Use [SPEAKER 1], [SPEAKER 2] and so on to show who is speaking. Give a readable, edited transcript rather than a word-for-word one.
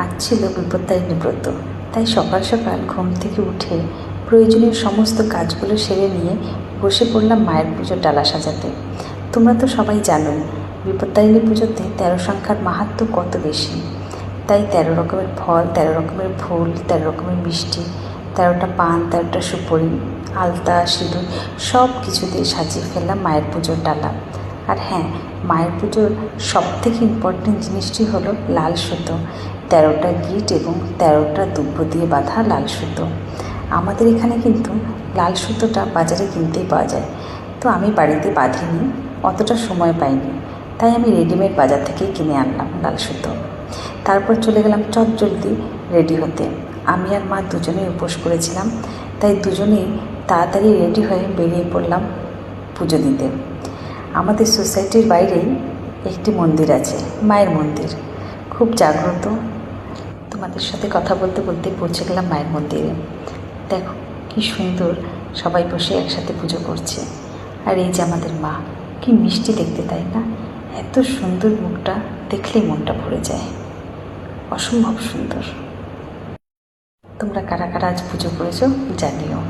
[SPEAKER 1] আজ ছিল বিপত্তারিণী ব্রত, তাই সকাল সকাল ঘুম থেকে উঠে প্রয়োজনীয় সমস্ত কাজগুলো সেরে নিয়ে বসে পড়লাম মায়ের পুজোর ডালা সাজাতে। তোমরা তো সবাই জানোই বিপত্তারিণী পুজোতে 13 সংখ্যার মাহাত্ম্য কত বেশি। তাই 13 রকমের ফল, 13 রকমের ফুল, 13 রকমের মিষ্টি, 13টা পান, 13টা সুপারি, আলতা, সিঁদুর সব কিছু দিয়ে সাজিয়ে ফেললাম মায়ের পুজোর ডালা। আর হ্যাঁ, মায়ের পুজোর সবথেকে ইম্পর্টেন্ট জিনিসটি হলো লাল সুতো, 13টা গিট এবং 13টা দুব্বো দিয়ে বাঁধা লাল সুতো। আমাদের এখানে কিন্তু লাল সুতোটা বাজারে কিনতেই পাওয়া যায়, তো আমি বাড়িতে বাঁধিনি, অতটা সময় পাইনি, তাই আমি রেডিমেড বাজার থেকেই কিনে আনলাম লাল সুতো। তারপর চলে গেলাম চটজলদি রেডি হতে। আমি আর মা দুজনেই উপোস করেছিলাম, তাই দুজনেই তাড়াতাড়ি রেডি হয়ে বেরিয়ে পড়লাম পুজো দিতে। আমাদের সোসাইটির বাইরেই একটি মন্দির আছে, মায়ের মন্দির, খুব জাগ্রত। তোমাদের সাথে কথা বলতে বলতে পৌঁছে গেলাম মায়ের মন্দিরে। দেখো কি সুন্দর সবাই বসে একসাথে পুজো করছে। আর এই যে আমাদের মা, কি মিষ্টি দেখতে, তাই না? এত সুন্দর মুখটা দেখলেই মনটা ভরে যায়, অসম্ভব সুন্দর। তোমরা কারা কারা আজ পুজো করেছো জানিও।